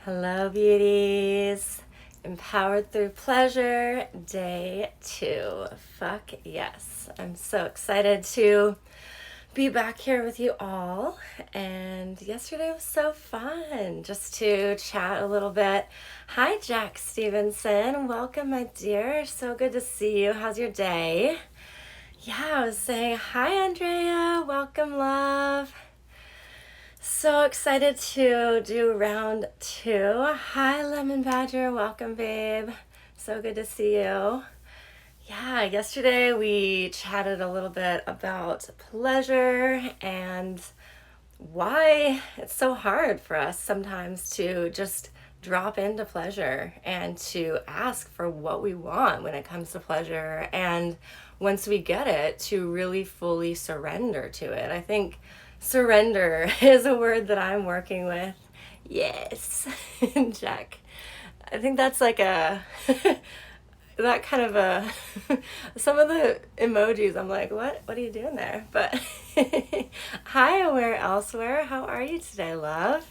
Hello, beauties. Empowered through pleasure, day 2. Fuck yes. I'm so excited to be back here with you all. And yesterday was so fun just to chat a little bit. Hi, Jack Stevenson. Welcome, my dear. So good to see you. How's your day? Yeah, I was saying hi, Andrea. Welcome, love. So excited to do round 2. Hi, Lemon Badger. Welcome, babe. So good to see you. Yeah, yesterday we chatted a little bit about pleasure and why it's so hard for us sometimes to just drop into pleasure and to ask for what we want when it comes to pleasure. And once we get it, to really fully surrender to it. I think surrender is a word that I'm working with. Yes, Jack. I think that's like a that kind of a some of the emojis I'm like, what are you doing there? But hi, aware elsewhere. How are you today, love?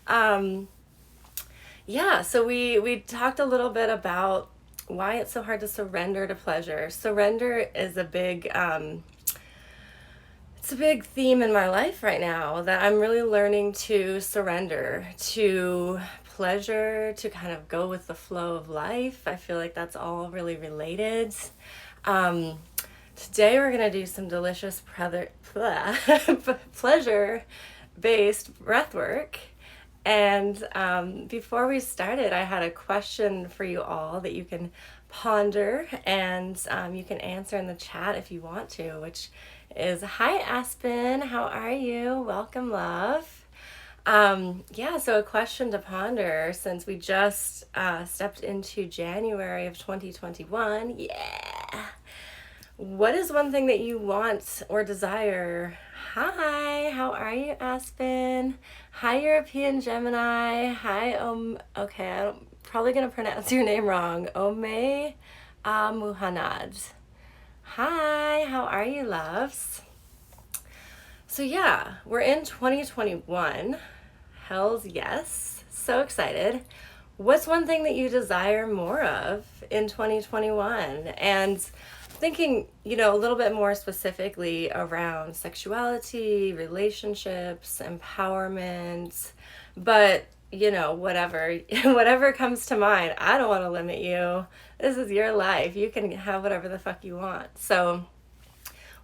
um yeah, so we talked a little bit about why it's so hard to surrender to pleasure. Surrender is a big it's a big theme in my life right now, that I'm really learning to surrender to pleasure, to kind of go with the flow of life. I feel like that's all really related. Um, Today we're going to do some delicious pleasure based breath work. And before we started, I had a question for you all that you can ponder, and you can answer in the chat if you want to, which is, hi, Aspen. How are you? Welcome, love. Yeah, so a question to ponder, since we just stepped into January of 2021. Yeah. What is one thing that you want or desire? Hi, how are you, Aspen? Hi, European Gemini. Hi, okay, I'm probably gonna pronounce your name wrong. Ome Muhanad. Hi, how are you, loves? So yeah, we're in 2021. Hells yes. So excited. What's one thing that you desire more of in 2021? And thinking, a little bit more specifically around sexuality, relationships, empowerment, but whatever whatever comes to mind. I don't want to limit you. This is your life. You can have whatever the fuck you want. So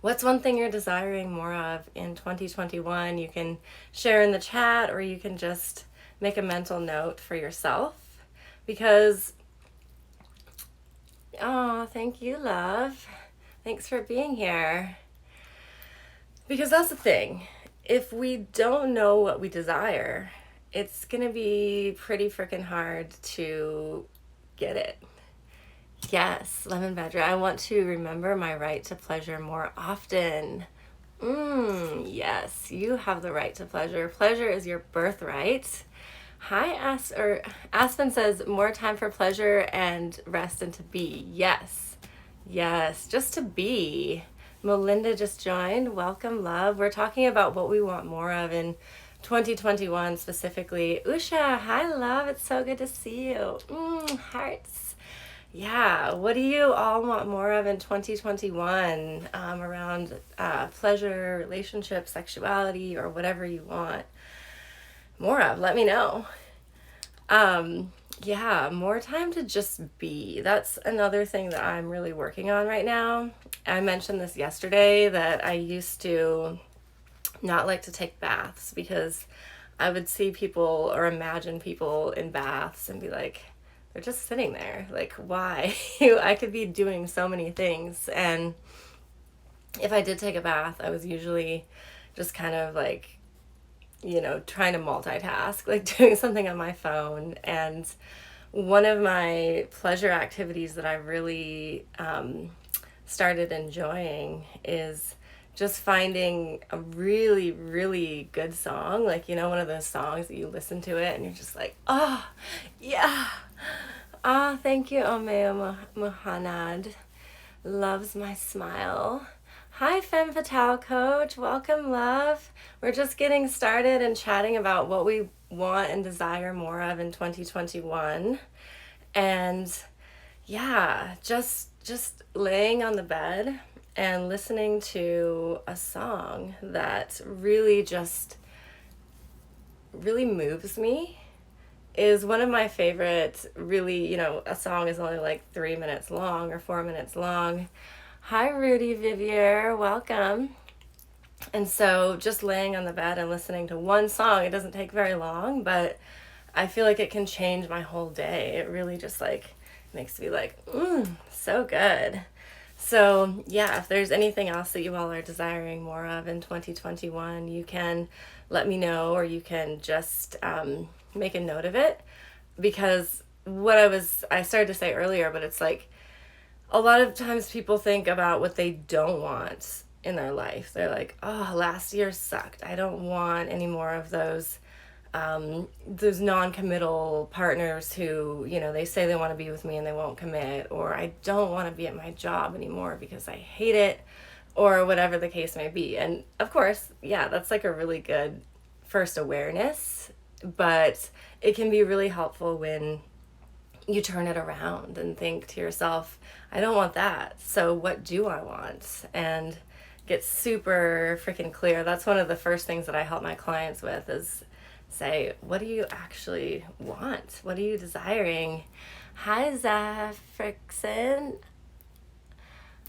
what's one thing you're desiring more of in 2021? You can share in the chat, or you can just make a mental note for yourself, because thank you, love. Thanks for being here. Because that's the thing. If we don't know what we desire, it's going to be pretty freaking hard to get it. Yes, Lemon Badger, I want to remember my right to pleasure more often. Yes, you have the right to pleasure. Pleasure is your birthright. Hi, Aspen says, more time for pleasure and rest and to be. Yes, just to be. Melinda just joined. Welcome, love. We're talking about what we want more of in 2021 specifically. Usha, hi, love. It's so good to see you. Hearts. Yeah, what do you all want more of in 2021 around pleasure, relationship, sexuality, or whatever you want more of? Let me know. Yeah, more time to just be. That's another thing that I'm really working on right now. I mentioned this yesterday, that I used to not like to take baths because I would see people or imagine people in baths and be like, they're just sitting there. Like, why? I could be doing so many things. And if I did take a bath, I was usually just kind of like, trying to multitask, like doing something on my phone. And one of my pleasure activities that I really started enjoying is just finding a really, really good song. Like, one of those songs that you listen to it and you're just like, oh, yeah. Thank you, Omeo Muhanad. Loves my smile. Hi, Femme Fatale Coach. Welcome, love. We're just getting started and chatting about what we want and desire more of in 2021. And yeah, just laying on the bed and listening to a song that really moves me is one of my favorite. Really, a song is only like 3 minutes long or 4 minutes long. Hi, Rudy Vivier, welcome. And so just laying on the bed and listening to one song, it doesn't take very long, but I feel like it can change my whole day. It really just like makes me like, so good. So yeah, if there's anything else that you all are desiring more of in 2021, you can let me know, or you can just make a note of it. Because I started to say earlier, but it's like a lot of times people think about what they don't want in their life. They're like, oh, last year sucked. I don't want any more of those non-committal partners who, they say they want to be with me and they won't commit, or I don't want to be at my job anymore because I hate it, or whatever the case may be. And of course, yeah, that's like a really good first awareness, but it can be really helpful when you turn it around and think to yourself, I don't want that. So what do I want? And get super freaking clear. That's one of the first things that I help my clients with is say, what do you actually want? What are you desiring? Hi, Zafrixon.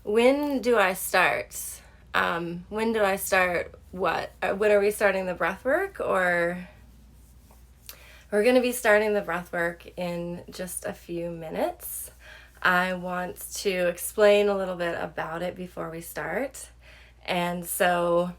When do I start? When do I start what? When are we starting the breath work? Or we're going to be starting the breath work in just a few minutes. I want to explain a little bit about it before we start. And so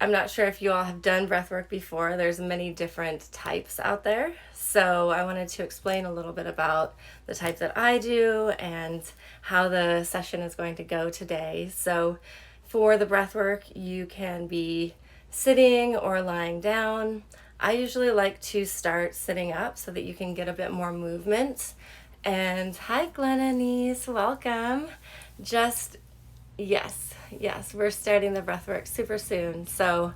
I'm not sure if you all have done breathwork before. There's many different types out there. So I wanted to explain a little bit about the type that I do and how the session is going to go today. So for the breathwork, you can be sitting or lying down. I usually like to start sitting up so that you can get a bit more movement. And hi, Glenanise, welcome. Yes, we're starting the breathwork super soon. So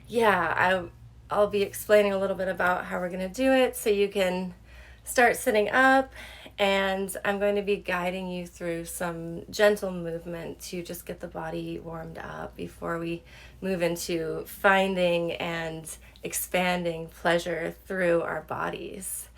yeah, I'll be explaining a little bit about how we're going to do it so you can start sitting up, and I'm going to be guiding you through some gentle movement to just get the body warmed up before we move into finding and expanding pleasure through our bodies.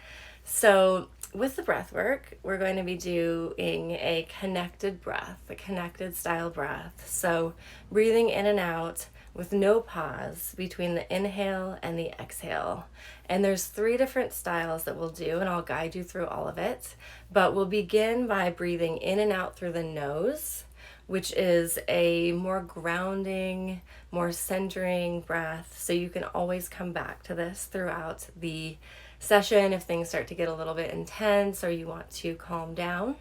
So with the breath work, we're going to be doing a connected breath, a connected style breath. So breathing in and out with no pause between the inhale and the exhale. And there's 3 different styles that we'll do, and I'll guide you through all of it. But we'll begin by breathing in and out through the nose, which is a more grounding, more centering breath. So you can always come back to this throughout the session if things start to get a little bit intense or you want to calm down.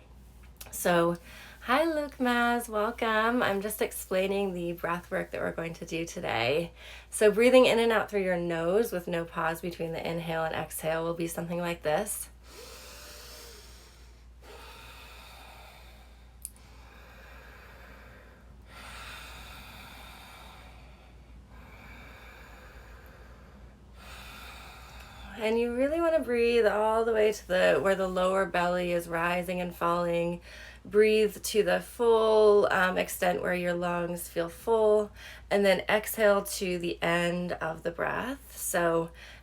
So hi, Luke Maz, welcome. I'm just explaining the breath work that we're going to do today. So breathing in and out through your nose with no pause between the inhale and exhale will be something like this. And you really want to breathe all the way to where the lower belly is rising and falling. Breathe to the full extent where your lungs feel full, and then exhale to the end of the breath.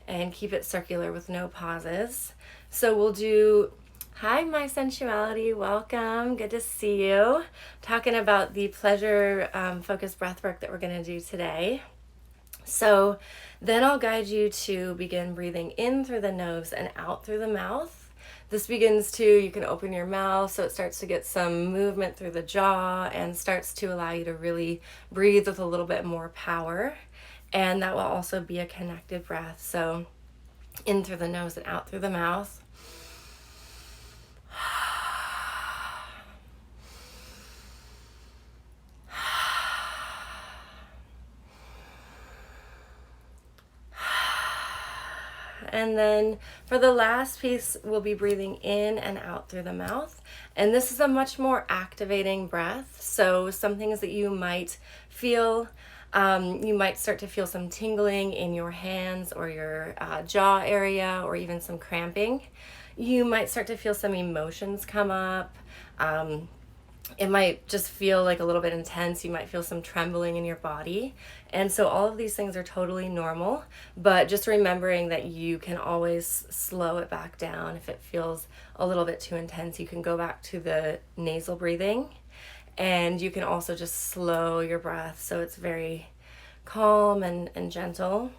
And keep it circular with no pauses. So we'll do, hi, my sensuality, welcome, good to see you. Talking about the pleasure focused breath work that we're going to do today. So then I'll guide you to begin breathing in through the nose and out through the mouth. This begins you can open your mouth so it starts to get some movement through the jaw and starts to allow you to really breathe with a little bit more power. And that will also be a connected breath. So in through the nose and out through the mouth. And then for the last piece, we'll be breathing in and out through the mouth. And this is a much more activating breath. So some things that you might feel You might start to feel some tingling in your hands or your jaw area, or even some cramping. You might start to feel some emotions come up. It might just feel like a little bit intense. You might feel some trembling in your body. And so all of these things are totally normal, but just remembering that you can always slow it back down. If it feels a little bit too intense, you can go back to the nasal breathing, and you can also just slow your breath so it's very calm and gentle.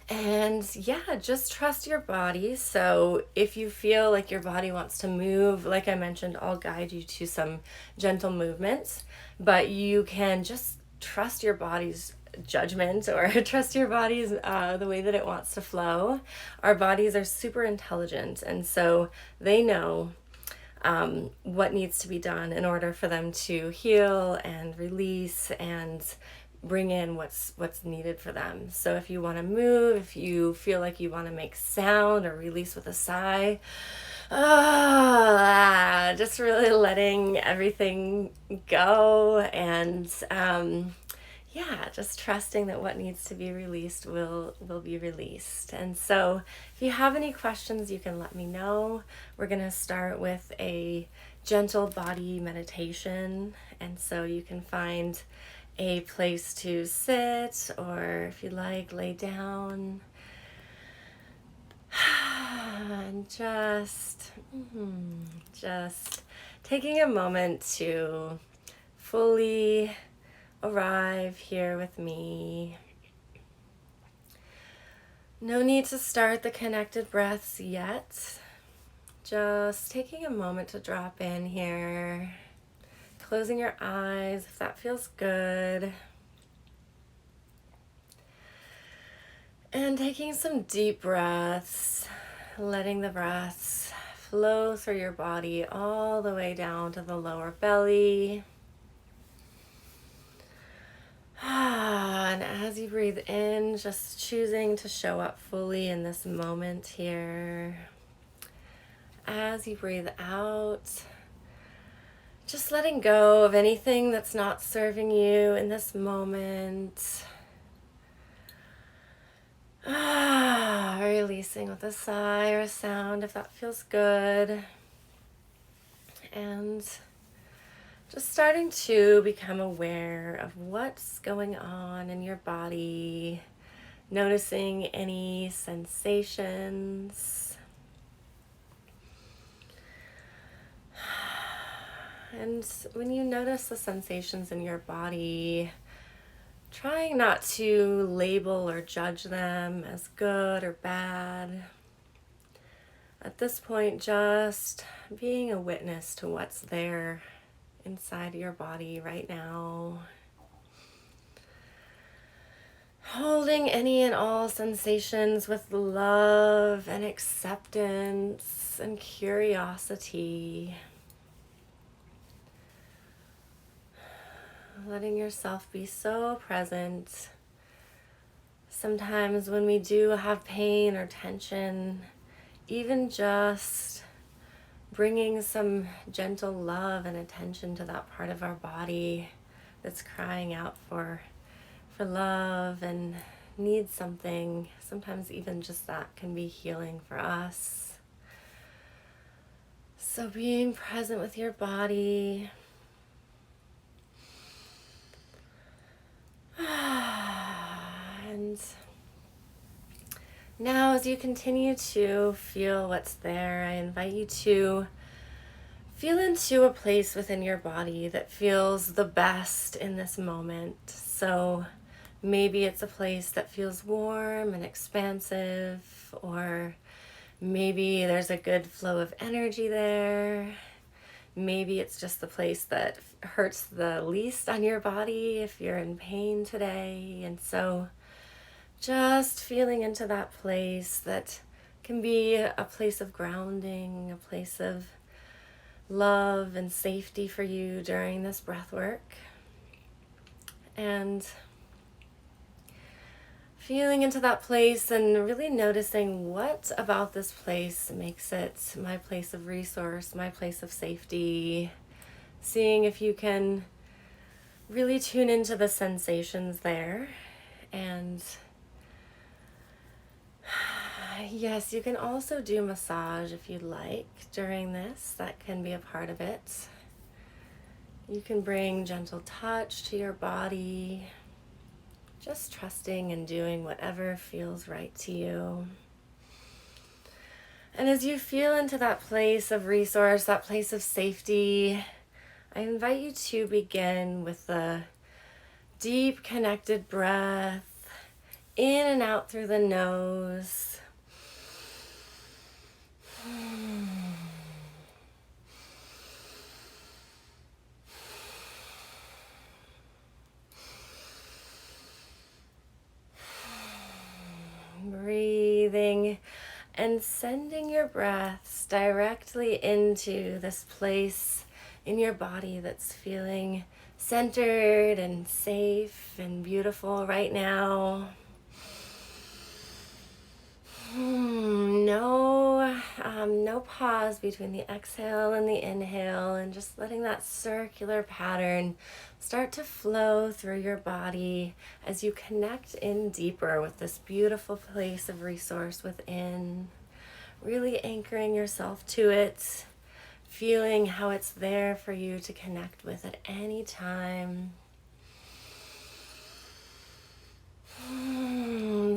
And yeah, just trust your body. So if you feel like your body wants to move, like I mentioned, I'll guide you to some gentle movements, but you can just trust your body's judgment, or trust your body's the way that it wants to flow. Our bodies are super intelligent, and so they know what needs to be done in order for them to heal and release and bring in what's needed for them. So if you want to move, if you feel like you want to make sound or release with a sigh, just really letting everything go, and yeah, just trusting that what needs to be released will be released. And so if you have any questions, you can let me know. We're going to start with a gentle body meditation, and so you can find a place to sit, or if you like, lay down. And just taking a moment to fully arrive here with me. No need to start the connected breaths yet. Just taking a moment to drop in here. Closing your eyes if that feels good. And taking some deep breaths, letting the breaths flow through your body all the way down to the lower belly. And as you breathe in, just choosing to show up fully in this moment here. As you breathe out, just letting go of anything that's not serving you in this moment. Releasing with a sigh or a sound if that feels good. And just starting to become aware of what's going on in your body, noticing any sensations. And when you notice the sensations in your body, trying not to label or judge them as good or bad. At this point, just being a witness to what's there inside your body right now. Holding any and all sensations with love and acceptance and curiosity. Letting yourself be so present. Sometimes when we do have pain or tension, even just bringing some gentle love and attention to that part of our body that's crying out for love and needs something, sometimes even just that can be healing for us. So being present with your body. And now as you continue to feel what's there, I invite you to feel into a place within your body that feels the best in this moment. So maybe it's a place that feels warm and expansive, or maybe there's a good flow of energy there. Maybe it's just the place that hurts the least on your body if you're in pain today. And so just feeling into that place that can be a place of grounding, a place of love and safety for you during this breath work. And feeling into that place and really noticing what about this place makes it my place of resource, my place of safety. Seeing if you can really tune into the sensations there. And yes, you can also do massage if you'd like during this. That can be a part of it. You can bring gentle touch to your body, just trusting and doing whatever feels right to you. And as you feel into that place of resource, that place of safety, I invite you to begin with the deep connected breath in and out through the nose. Breathing and sending your breaths directly into this place in your body that's feeling centered and safe and beautiful right now. No pause between the exhale and the inhale, and just letting that circular pattern start to flow through your body as you connect in deeper with this beautiful place of resource within, really anchoring yourself to it, feeling how it's there for you to connect with at any time.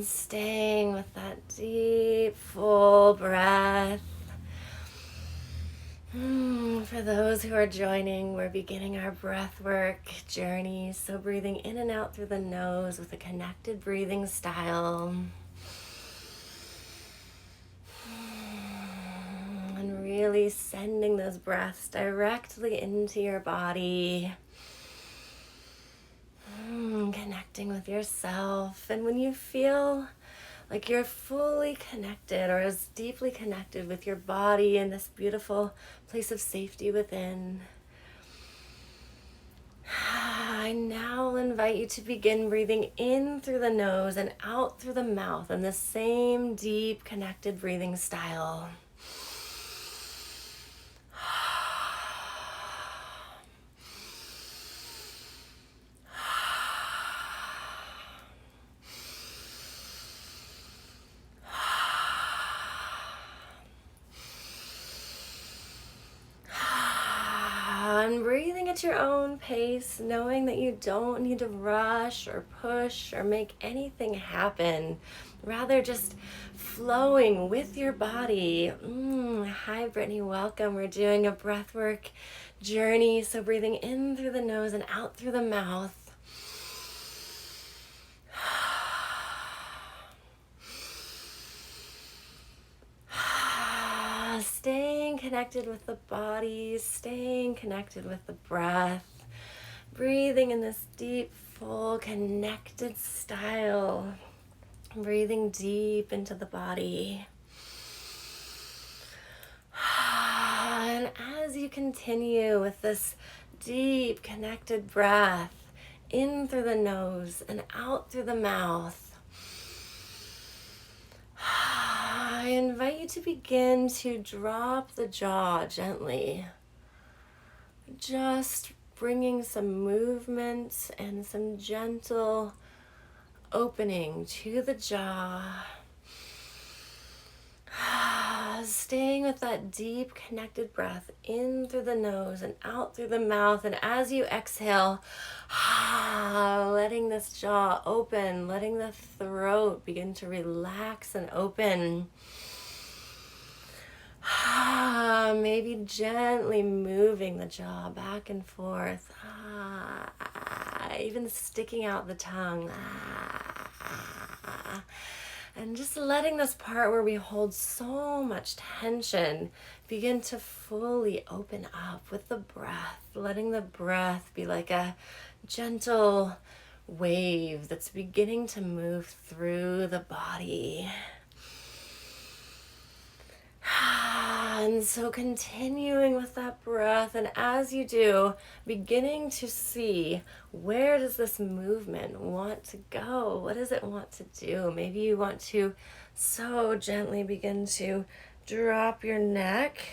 Staying with that deep, full breath. For those who are joining, we're beginning our breathwork journey. So breathing in and out through the nose with a connected breathing style. And really sending those breaths directly into your body. Connecting with yourself. And when you feel like you're fully connected, or as deeply connected with your body in this beautiful place of safety within, I now invite you to begin breathing in through the nose and out through the mouth in the same deep connected breathing style. And breathing at your own pace, knowing that you don't need to rush or push or make anything happen. Rather just flowing with your body. Hi, Brittany, welcome. We're doing a breathwork journey. So breathing in through the nose and out through the mouth. Staying connected with the body, staying connected with the breath, breathing in this deep, full, connected style, breathing deep into the body. And as you continue with this deep, connected breath, in through the nose and out through the mouth, I invite you to begin to drop the jaw gently. Just bringing some movement and some gentle opening to the jaw. Staying with that deep connected breath in through the nose and out through the mouth. And as you exhale, letting this jaw open, letting the throat begin to relax and open. Maybe gently moving the jaw back and forth. Even sticking out the tongue. And just letting this part where we hold so much tension begin to fully open up with the breath. Letting the breath be like a gentle wave that's beginning to move through the body. And so continuing with that breath, and as you do, beginning to see, where does this movement want to go? What does it want to do? Maybe you want to so gently begin to drop your neck,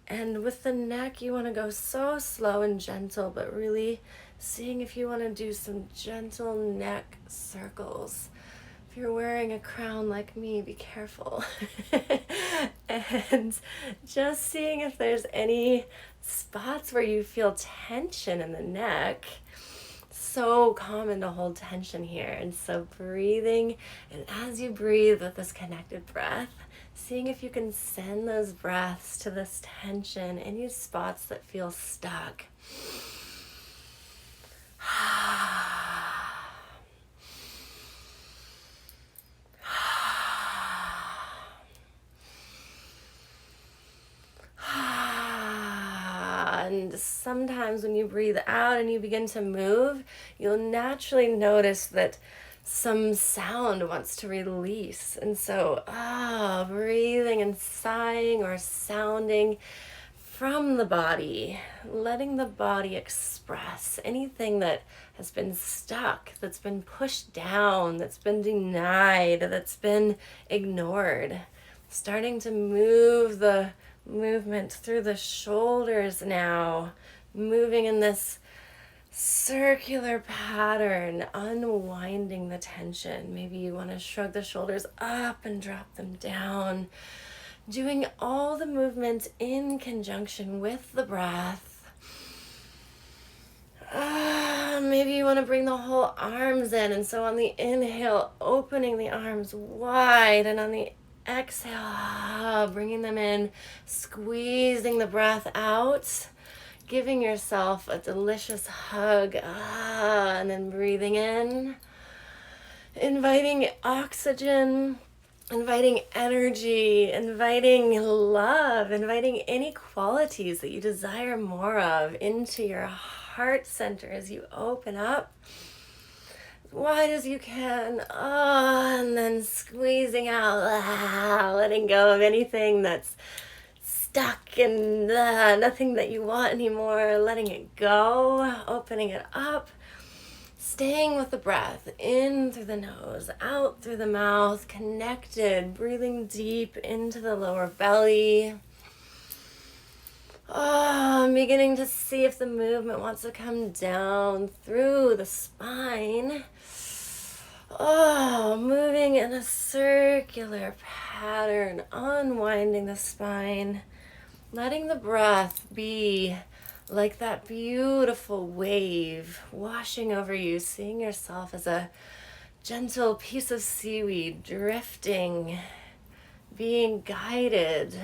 and with the neck you want to go so slow and gentle, but really Seeing if you want to do some gentle neck circles. If you're wearing a crown like me, be careful. And just seeing if there's any spots where you feel tension in the neck. So common to hold tension here. And so breathing, and as you breathe with this connected breath, seeing if you can send those breaths to this tension, any spots that feel stuck. And sometimes when you breathe out and you begin to move, you'll naturally notice that some sound wants to release. And so, breathing and sighing or sounding from the body, letting the body express anything that has been stuck, that's been pushed down, that's been denied, that's been ignored. Starting to move the movement through the shoulders now, moving in this circular pattern, unwinding the tension. Maybe you want to shrug the shoulders up and drop them down, doing all the movement in conjunction with the breath. Maybe you want to bring the whole arms in, and so on the inhale, opening the arms wide, and on the exhale, bringing them in, squeezing the breath out, giving yourself a delicious hug, and then breathing in, inviting oxygen, inviting energy, inviting love, inviting any qualities that you desire more of into your heart center as you open up as wide as you can, and then squeezing out, letting go of anything that's stuck and nothing that you want anymore, letting it go, opening it up, staying with the breath, in through the nose, out through the mouth, connected, breathing deep into the lower belly. I'm beginning to see if the movement wants to come down through the spine. Moving in a circular pattern, unwinding the spine, letting the breath be like that beautiful wave washing over you, seeing yourself as a gentle piece of seaweed drifting, being guided,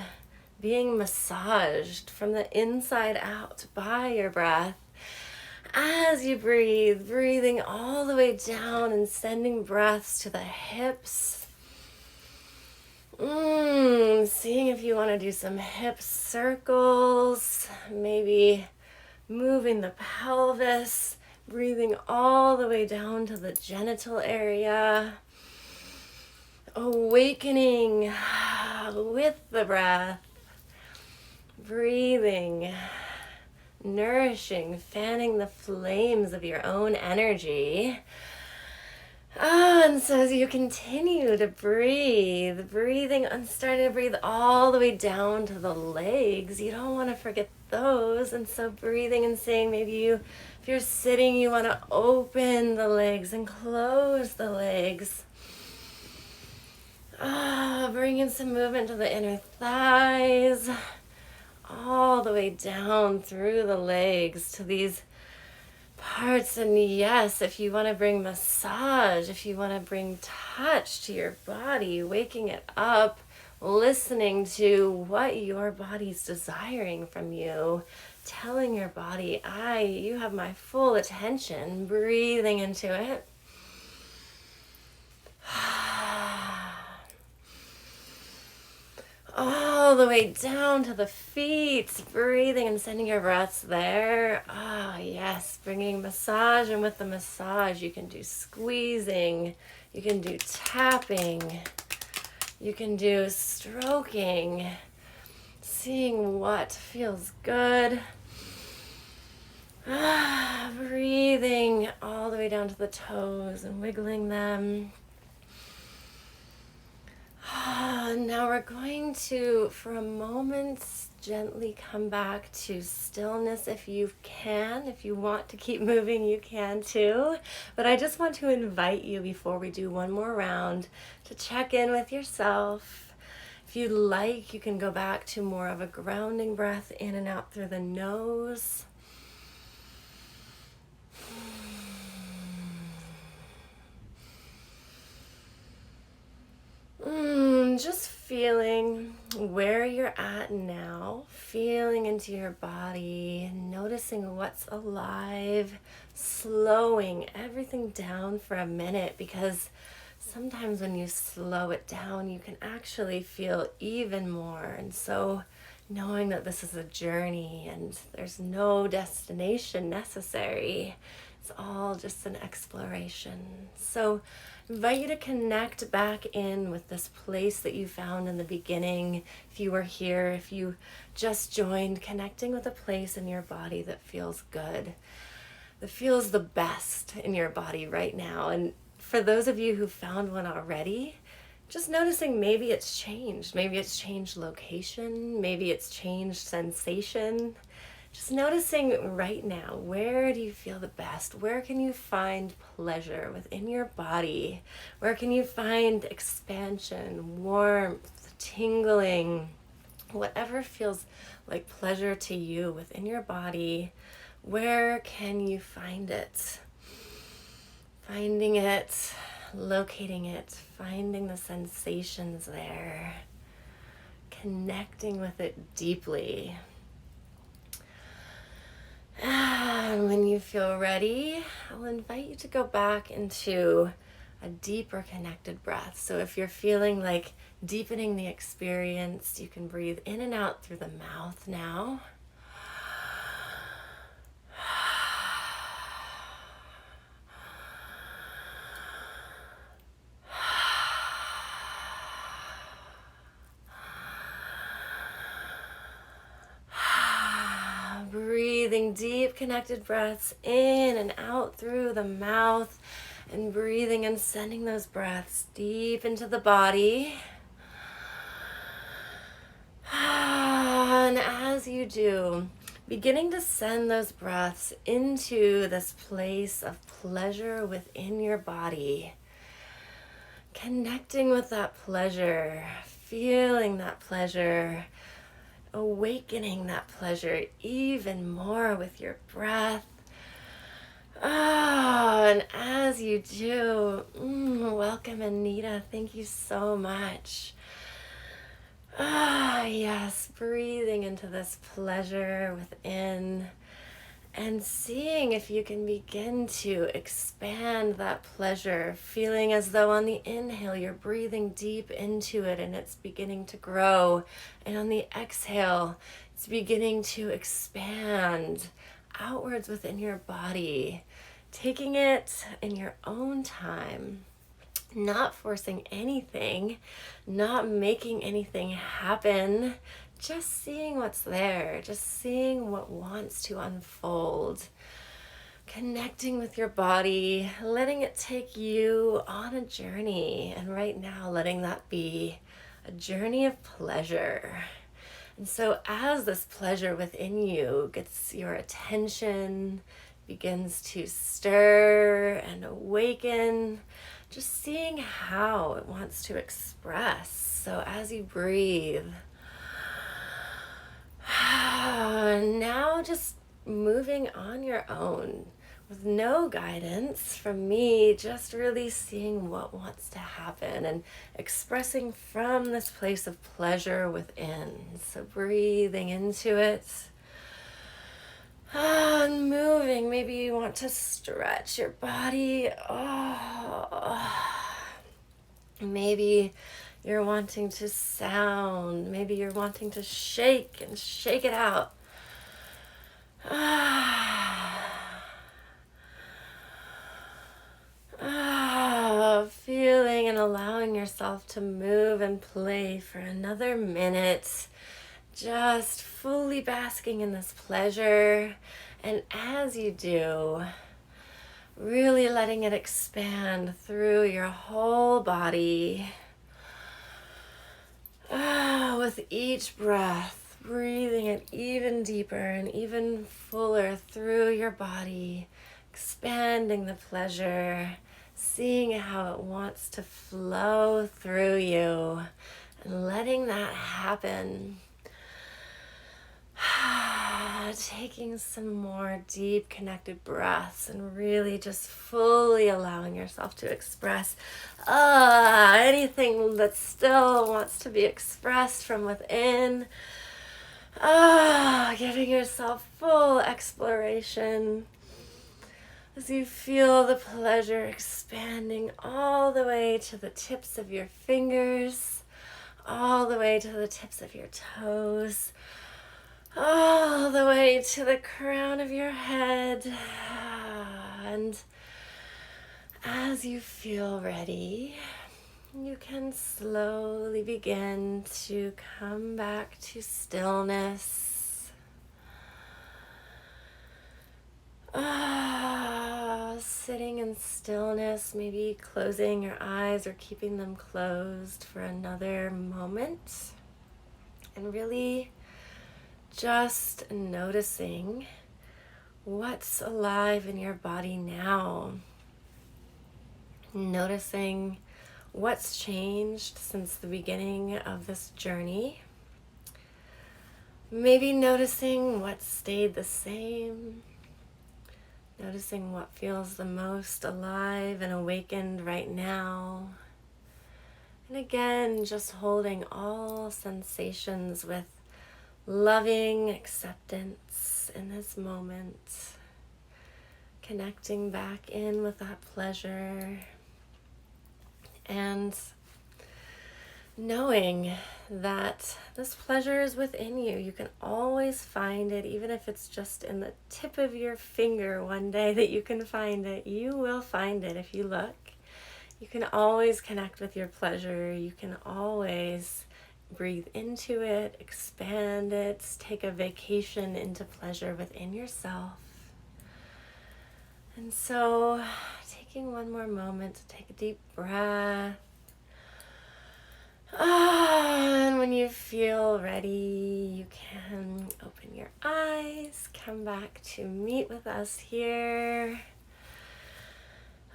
being massaged from the inside out by your breath. As you breathe, breathing all the way down and sending breaths to the hips. Seeing if you want to do some hip circles, maybe moving the pelvis, breathing all the way down to the genital area. Awakening with the breath, breathing, nourishing, fanning the flames of your own energy. And so as you continue to breathe, breathing and starting to breathe all the way down to the legs, you don't want to forget those. And so breathing and saying, maybe if you're sitting, you want to open the legs and close the legs. Bringing some movement to the inner thighs, all the way down through the legs to these parts. And yes, if you want to bring massage, if you want to bring touch to your body, waking it up, listening to what your body's desiring from you, telling your body, you have my full attention, breathing into it. All the way down to the feet, breathing and sending your breaths there. Yes, bringing massage, and with the massage you can do squeezing, you can do tapping, you can do stroking, seeing what feels good. Breathing all the way down to the toes and wiggling them. Now we're we're going to, for a moment, gently come back to stillness if you can. If you want to keep moving, you can too. But I just want to invite you, before we do one more round, to check in with yourself. If you like, you can go back to more of a grounding breath in and out through the nose. Just feeling where you're at now, feeling into your body, noticing what's alive, slowing everything down for a minute, because sometimes when you slow it down, you can actually feel even more. And so knowing that this is a journey and there's no destination necessary, it's all just an exploration. So I invite you to connect back in with this place that you found in the beginning. If you were here, if you just joined, connecting with a place in your body that feels good, that feels the best in your body right now. And for those of you who found one already, just noticing maybe it's changed. Maybe it's changed location. Maybe it's changed sensation. Just noticing right now, where do you feel the best? Where can you find pleasure within your body? Where can you find expansion, warmth, tingling, whatever feels like pleasure to you within your body? Where can you find it? Finding it, locating it, finding the sensations there, connecting with it deeply. And when you feel ready, I'll invite you to go back into a deeper connected breath. So if you're feeling like deepening the experience, you can breathe in and out through the mouth now. Breathing deep connected breaths in and out through the mouth, and breathing and sending those breaths deep into the body. And as you do, beginning to send those breaths into this place of pleasure within your body, connecting with that pleasure, feeling that pleasure, awakening that pleasure even more with your breath. And as you do, welcome Anita, thank you so much. Yes, breathing into this pleasure within and seeing if you can begin to expand that pleasure, feeling as though on the inhale you're breathing deep into it and it's beginning to grow, and on the exhale it's beginning to expand outwards within your body, taking it in your own time, not forcing anything, not making anything happen, just seeing what's there, just seeing what wants to unfold, connecting with your body, letting it take you on a journey, and right now letting that be a journey of pleasure. And so as this pleasure within you gets your attention, begins to stir and awaken, just seeing how it wants to express. So as you breathe, now just moving on your own with no guidance from me, just really seeing what wants to happen and expressing from this place of pleasure within. So breathing into it and moving. Maybe you want to stretch your body. Maybe you're wanting to sound. Maybe you're wanting to shake and shake it out. Feeling and allowing yourself to move and play for another minute, just fully basking in this pleasure. And as you do, really letting it expand through your whole body. with each breath, breathing it even deeper and even fuller through your body, expanding the pleasure, seeing how it wants to flow through you, and letting that happen. Taking some more deep connected breaths and really just fully allowing yourself to express anything that still wants to be expressed from within. Giving yourself full exploration as you feel the pleasure expanding all the way to the tips of your fingers, all the way to the tips of your toes, all the way to the crown of your head. And as you feel ready, you can slowly begin to come back to stillness. Sitting in stillness, maybe closing your eyes or keeping them closed for another moment. And really just noticing what's alive in your body now. Noticing what's changed since the beginning of this journey. Maybe noticing what stayed the same. Noticing what feels the most alive and awakened right now. And again, just holding all sensations with loving acceptance in this moment. Connecting back in with that pleasure. And knowing that this pleasure is within you. You can always find it, even if it's just in the tip of your finger one day that you can find it. You will find it if you look. You can always connect with your pleasure. You can always breathe into it, expand it, take a vacation into pleasure within yourself. And so, taking one more moment to take a deep breath. And when you feel ready, you can open your eyes, come back to meet with us here.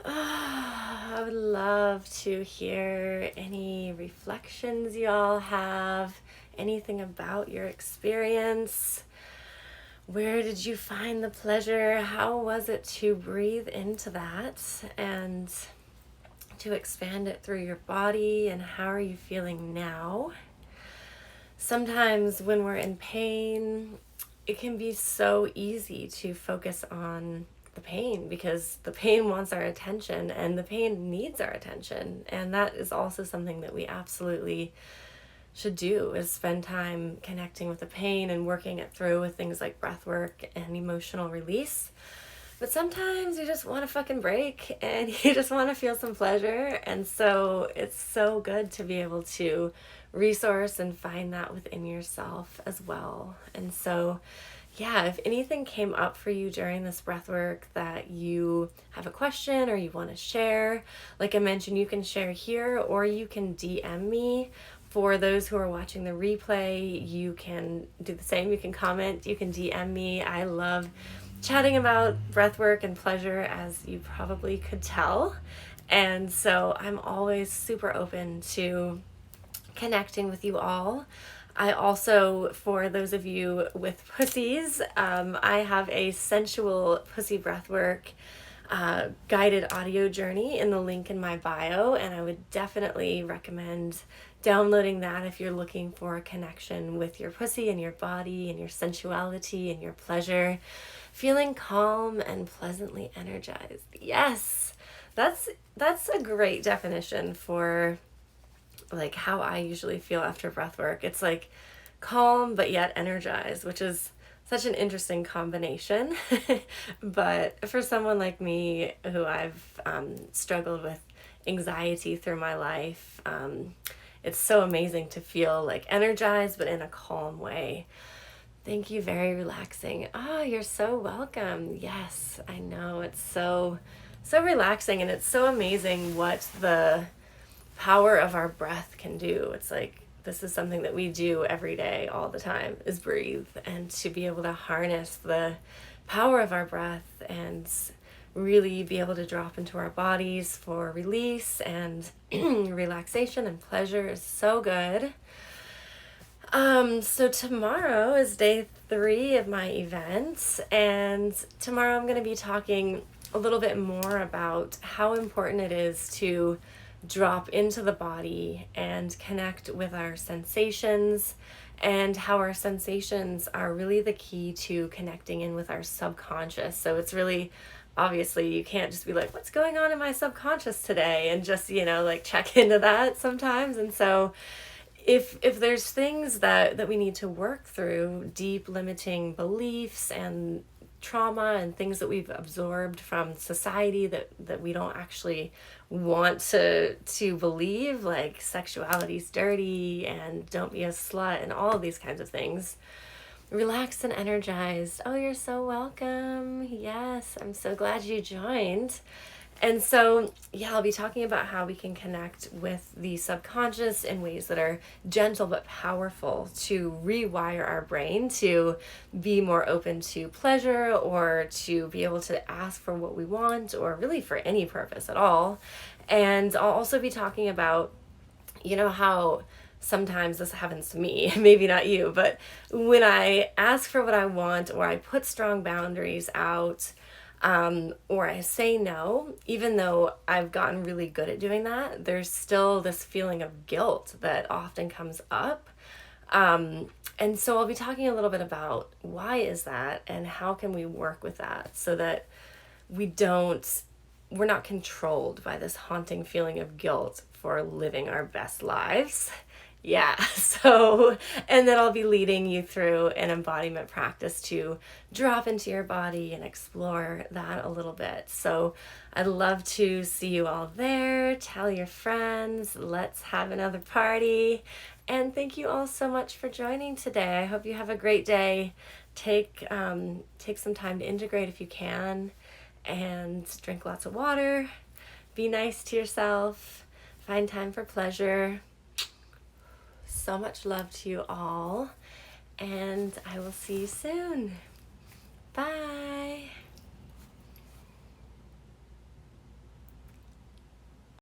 I would love to hear any reflections you all have, anything about your experience. Where did you find the pleasure? How was it to breathe into that and to expand it through your body? And how are you feeling now? Sometimes when we're in pain, it can be so easy to focus on the pain because the pain wants our attention and the pain needs our attention. And that is also something that we absolutely should do, is spend time connecting with the pain and working it through with things like breath work and emotional release. But sometimes you just want to fucking break and you just want to feel some pleasure. And so it's so good to be able to resource and find that within yourself as well. And so, yeah, if anything came up for you during this breath work that you have a question or you want to share, like I mentioned, you can share here or you can DM me. For those who are watching the replay, you can do the same. You can comment, you can DM me. I love chatting about breathwork and pleasure, as you probably could tell. And so I'm always super open to connecting with you all. I also, for those of you with pussies, I have a sensual pussy breathwork guided audio journey in the link in my bio, and I would definitely recommend downloading that if you're looking for a connection with your pussy and your body and your sensuality and your pleasure, feeling calm and pleasantly energized. Yes, that's a great definition for like how I usually feel after breath work. It's like calm but yet energized, which is such an interesting combination. But for someone like me who I've struggled with anxiety through my life, it's so amazing to feel like energized but in a calm way. Thank you, very relaxing. You're so welcome. Yes, I know, it's so relaxing, and it's so amazing what the power of our breath can do. It's like this is something that we do every day, all the time, is breathe, and to be able to harness the power of our breath and really be able to drop into our bodies for release and relaxation and pleasure is so good. So tomorrow is day 3 of my event, and tomorrow I'm going to be talking a little bit more about how important it is to drop into the body and connect with our sensations, and how our sensations are really the key to connecting in with our subconscious. So it's really, obviously, you can't just be like, what's going on in my subconscious today, and just, like check into that sometimes. And so if there's things that we need to work through, deep limiting beliefs and trauma and things that we've absorbed from society that we don't actually want to believe, like sexuality's dirty and don't be a slut and all of these kinds of things, relaxed and energized. Oh, you're so welcome. Yes, I'm so glad you joined. And so, I'll be talking about how we can connect with the subconscious in ways that are gentle but powerful to rewire our brain to be more open to pleasure, or to be able to ask for what we want, or really for any purpose at all. And I'll also be talking about, how sometimes this happens to me, maybe not you, but when I ask for what I want, or I put strong boundaries out, or I say no, even though I've gotten really good at doing that, there's still this feeling of guilt that often comes up. And so I'll be talking a little bit about why is that and how can we work with that so that we're not controlled by this haunting feeling of guilt for living our best lives. Yeah, so, and then I'll be leading you through an embodiment practice to drop into your body and explore that a little bit. So I'd love to see you all there. Tell your friends, let's have another party. And thank you all so much for joining today. I hope you have a great day. Take some time to integrate if you can, and drink lots of water. Be nice to yourself. Find time for pleasure. So much love to you all, and I will see you soon. Bye.